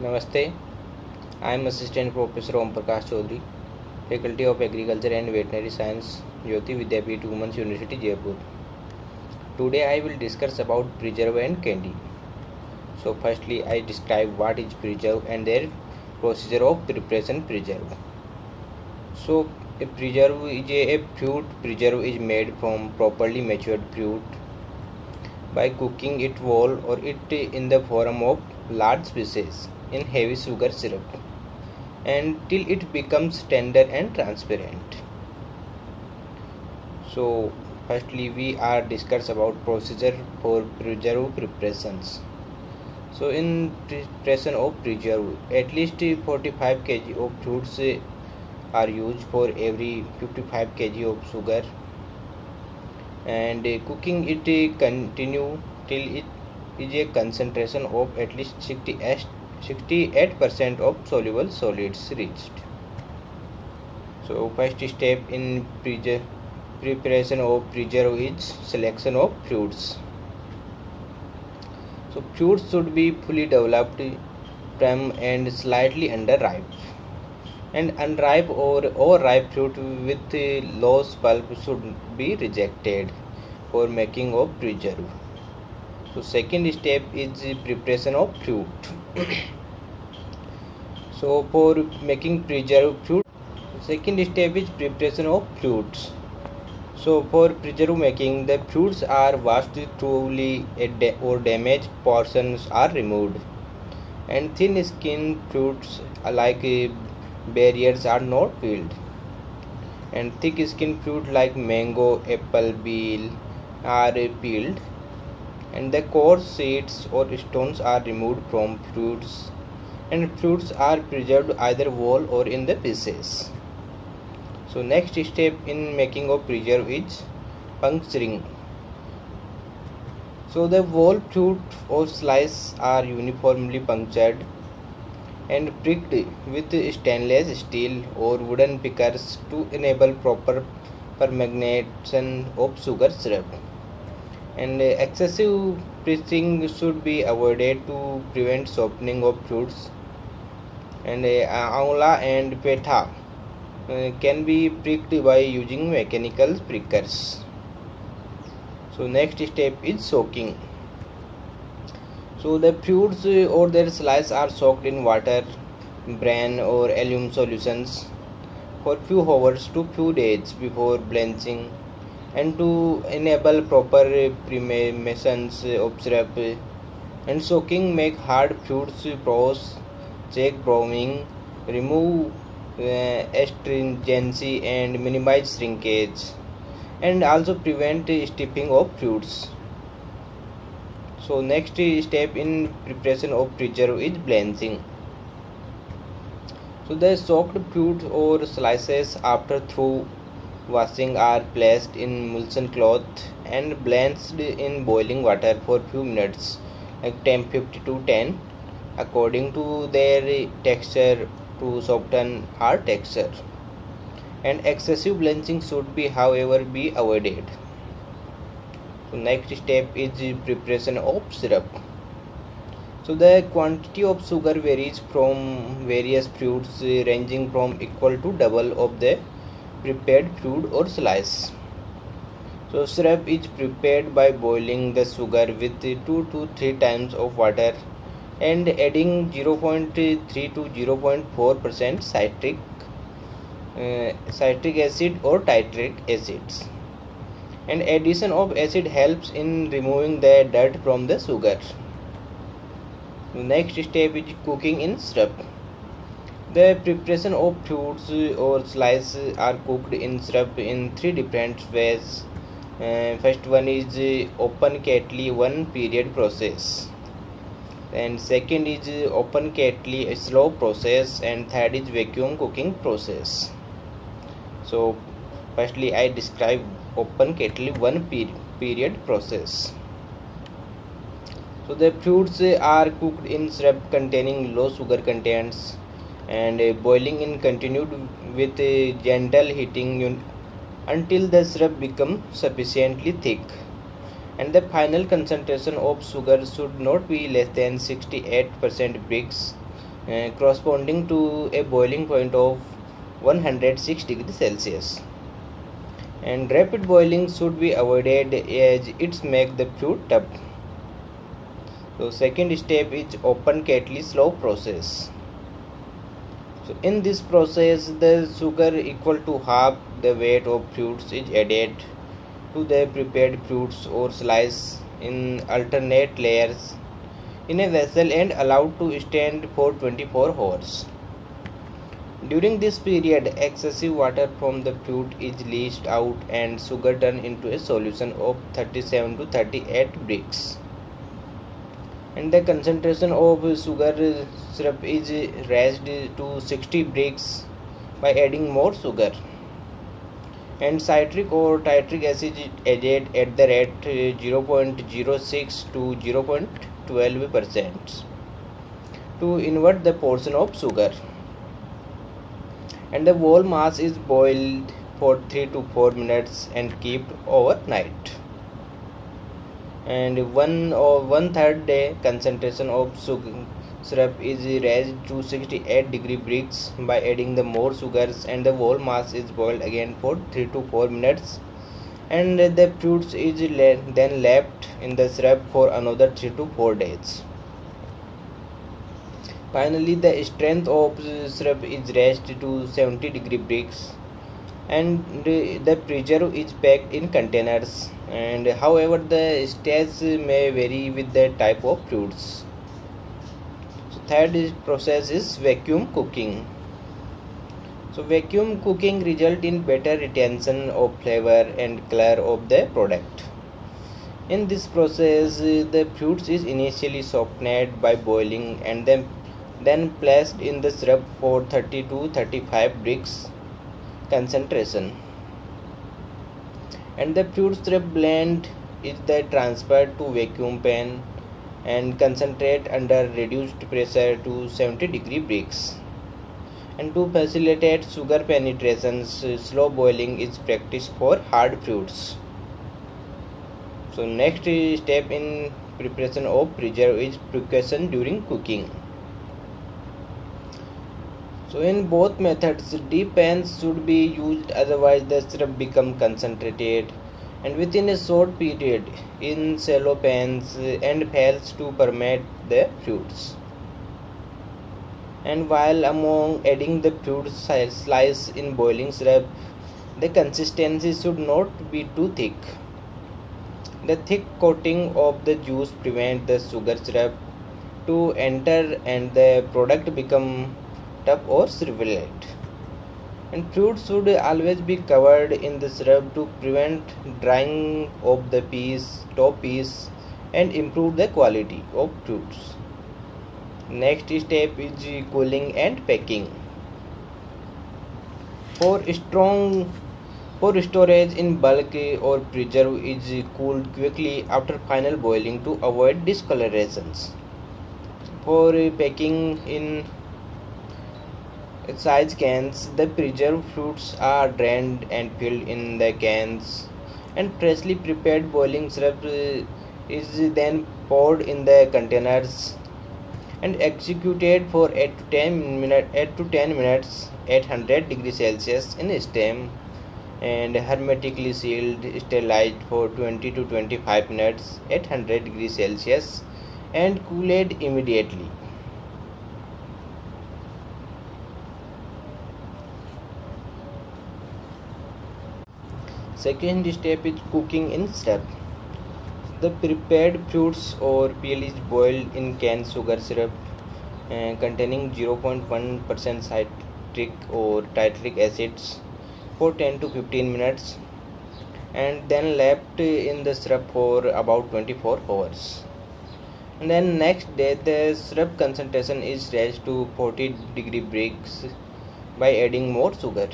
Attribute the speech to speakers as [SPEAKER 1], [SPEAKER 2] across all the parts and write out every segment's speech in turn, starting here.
[SPEAKER 1] Namaste. I am Assistant Professor Om Prakash Chaudhary, Faculty of Agriculture and Veterinary Science, Jyoti Vidyapeeth Women's University, Jaipur. Today I will discuss about preserve and candy. So firstly I describe what is preserve and their procedure of preparation preserve. So a preserve is a fruit. Preserve is made from properly matured fruit by cooking it whole or it in the form of large pieces in heavy sugar syrup until it becomes tender and transparent. So firstly we are discuss about procedure for preserve preparations. So in preparation of preserve, at least 45 kg of fruits are used for every 55 kg of sugar, and cooking it continue till it is a concentration of at least 68% of soluble solids reached. So first step in preparation of preserve is selection of fruits. So fruits should be fully developed, prime and slightly underripe, and unripe or overripe fruit with low pulp should be rejected for making of preserve. So second step is preparation of fruit. So for making preserve fruit, second step is preparation of fruits. So for preserve making, the fruits are washed thoroughly or damaged portions are removed, and thin skinned fruits like berries are not peeled, and thick skinned fruit like mango, apple, peel are peeled, and the coarse seeds or stones are removed from fruits, and fruits are preserved either whole or in the pieces. So next step in making of preserve is puncturing. So the whole fruit or slice are uniformly punctured and pricked with stainless steel or wooden pickers to enable proper fermentation of sugar syrup. And excessive pressing should be avoided to prevent softening of fruits. And amla and petha can be pricked by using mechanical prickers. So next step is soaking. So the fruits or their slice are soaked in water, bran or alum solutions for few hours to few days before blanching, and to enable proper premation of syrup. And soaking make hard fruits porous, check browning, remove astringency and minimize shrinkage, and also prevent steeping of fruits. So next step in preparation of preserve is blanching. So the soaked fruit or slices after thorough washing are placed in emulsion cloth and blanched in boiling water for few minutes, like 1050 to 10 according to their texture, to soften hard texture, and excessive blanching should be however be avoided. So next step is preparation of syrup. So the quantity of sugar varies from various fruits, ranging from equal to double of the prepared fruit or slice. So syrup is prepared by boiling the sugar with 2 to 3 times of water and adding 0.3 to 0.4% citric acid or tartaric acids, and addition of acid helps in removing the dirt from the sugar. The next step is cooking in syrup. The preparation of fruits or slices are cooked in syrup in three different ways. First one is open kettle 1 period process, and second is open kettle a slow process, and third is vacuum cooking process. So firstly I describe open kettle 1 period process. So the fruits are cooked in syrup containing low sugar contents, and boiling in continued with gentle heating until the syrup becomes sufficiently thick, and the final concentration of sugar should not be less than 68% bricks corresponding to a boiling point of 106 degrees Celsius. And rapid boiling should be avoided as it makes the fruit tough. So second step is open kettle slow process. So in this process, the sugar equal to half the weight of fruits is added to the prepared fruits or slice in alternate layers in a vessel and allowed to stand for 24 hours. During this period, excessive water from the fruit is leached out and sugar turned into a solution of 37 to 38 brix. And the concentration of sugar syrup is raised to 60 brix by adding more sugar. And citric or tartaric acid is added at the rate 0.06 to 0.12% to invert the portion of sugar. And the whole mass is boiled for 3 to 4 minutes and kept overnight. And one third day concentration of sugar syrup is raised to 68 degree brix by adding the more sugars, and the whole mass is boiled again for 3 to 4 minutes, and the fruits is then left in the syrup for another 3 to 4 days. Finally, the strength of syrup is raised to 70 degree brix, and the preserve is packed in containers. And however, the stage may vary with the type of fruits. So third process is vacuum cooking. So vacuum cooking result in better retention of flavor and color of the product. In this process, the fruits is initially softened by boiling and then placed in the syrup for 30 to 35 brix concentration. And the fruit syrup blend is then transferred to vacuum pan and concentrate under reduced pressure to 70 degree brix. And to facilitate sugar penetration, slow boiling is practiced for hard fruits. So next step in preparation of preserve is precaution during cooking. So in both methods, deep pans should be used, otherwise the syrup become concentrated and within a short period in shallow pans and fails to permeate the fruits. And while adding the fruit slice in boiling syrup, the consistency should not be too thick. The thick coating of the juice prevents the sugar syrup to enter and the product become tough or shriveled. And fruit should always be covered in the syrup to prevent drying of the top piece and improve the quality of fruits. Next step is cooling and packing. For storage in bulk or preserve is cooled quickly after final boiling to avoid discolorations. For packing in size cans, the preserved fruits are drained and filled in the cans, and freshly prepared boiling syrup is then poured in the containers and executed for 8 to 10 minutes at 100 degrees Celsius in steam and hermetically sealed, sterilized for 20 to 25 minutes at 100 degrees Celsius and cooled immediately. Second step is cooking in syrup. The prepared fruits or peel is boiled in canned sugar syrup containing 0.1% citric or tartaric acids for 10 to 15 minutes and then left in the syrup for about 24 hours. And then next day the syrup concentration is raised to 40 degree brix by adding more sugar.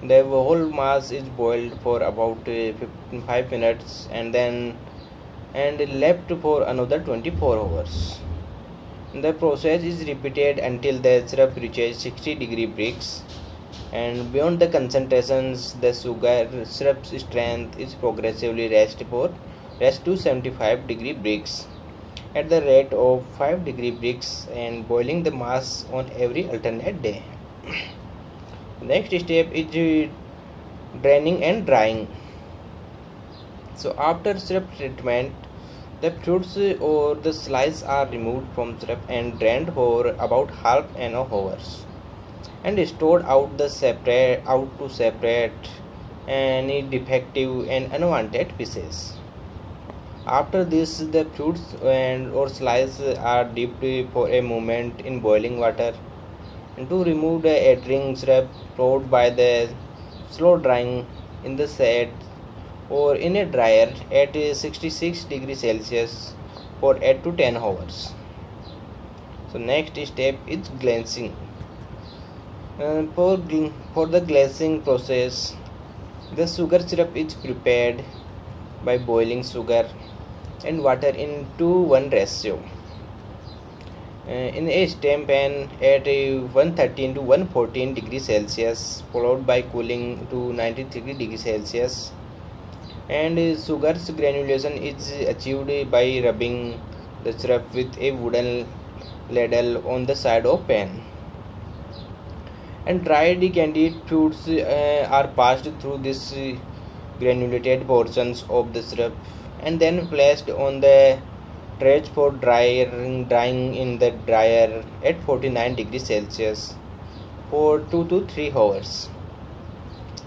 [SPEAKER 1] The whole mass is boiled for about 55 minutes and left for another 24 hours. The process is repeated until the syrup reaches 60 degree brix, and beyond the concentrations the syrup's strength is progressively raised to 75 degree brix, at the rate of 5-degree Brix and boiling the mass on every alternate day. Next step is draining and drying. So after syrup treatment, the fruits or the slice are removed from syrup and drained for about half an hour and stored out to separate any defective and unwanted pieces. After this, the fruits and or slice are dipped for a moment in boiling water and to remove the adhering syrup, followed by the slow drying in the shade or in a dryer at 66 degrees Celsius for 8 to 10 hours. So next step is glazing. For the glazing process, the sugar syrup is prepared by boiling sugar and water in 2:1 ratio in a steam pan at 113 to 114 degrees Celsius, followed by cooling to 93 degrees Celsius. And sugar's granulation is achieved by rubbing the syrup with a wooden ladle on the side of pan. And dried candied fruits are passed through this granulated portions of the syrup and then placed on the trays for drying in the dryer at 49 degrees Celsius for 2 to 3 hours.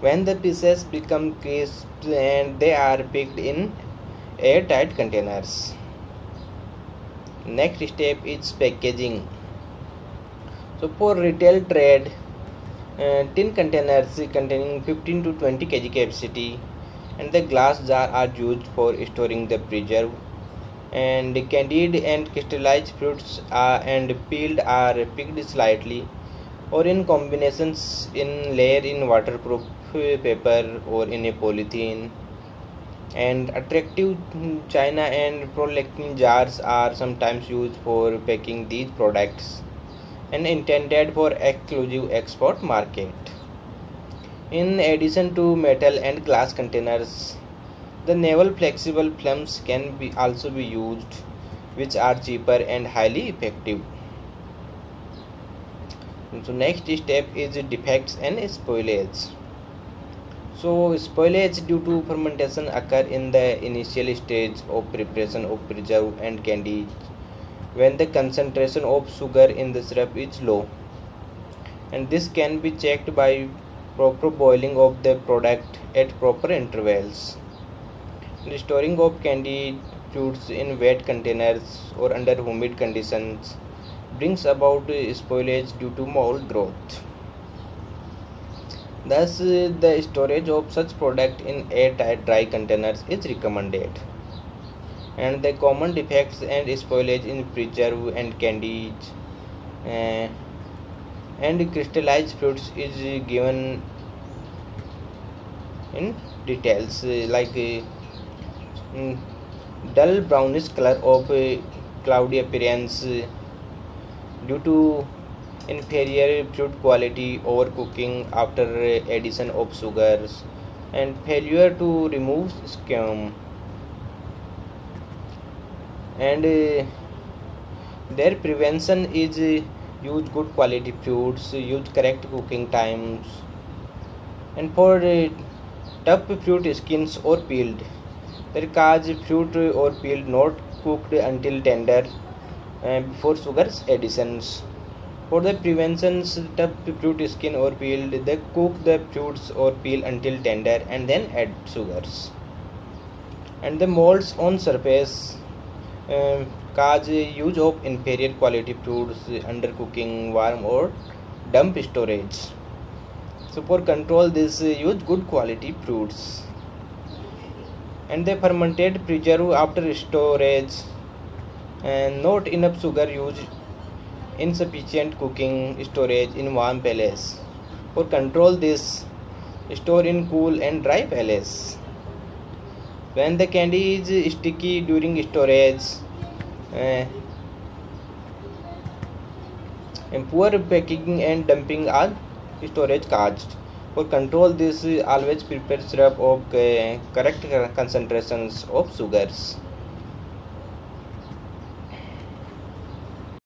[SPEAKER 1] When the pieces become crisp, and they are picked in airtight containers. Next step is packaging. So for retail trade, tin containers containing 15 to 20 kg capacity and the glass jar are used for storing the preserve, and candied and crystallized fruits and peeled are picked slightly or in combinations in layer in waterproof paper or in a polythene. And attractive china and polyethylene jars are sometimes used for packing these products and intended for exclusive export market. In addition to metal and glass containers, the naval flexible films can also be used, which are cheaper and highly effective. So next step is defects and spoilage. So spoilage due to fermentation occur in the initial stage of preparation of preserve and candies when the concentration of sugar in the syrup is low, and this can be checked by proper boiling of the product at proper intervals. The storing of candied fruits in wet containers or under humid conditions brings about spoilage due to mold growth. Thus, the storage of such product in airtight dry containers is recommended. And the common defects and spoilage in preserve and candied and crystallized fruits is given in details like dull brownish color of cloudy appearance due to inferior fruit quality, overcooking after addition of sugars, and failure to remove scum. And their prevention is use good quality fruits, use correct cooking times, and for tough fruit skins or peeled, there cause fruit or peeled not cooked until tender before sugars additions. For the prevention, tough fruit skin or peeled, they cook the fruits or peel until tender and then add sugars. And the molds on surface cause use of inferior quality fruits under cooking, warm or damp storage. So for control this, use good quality fruits. And the fermented preserve after storage, and not enough sugar used, insufficient cooking storage in warm place. For control this, store in cool and dry place. When the candy is sticky during storage, and poor packing and dumping are storage caused. For control this, always prepare syrup of correct concentrations of sugars.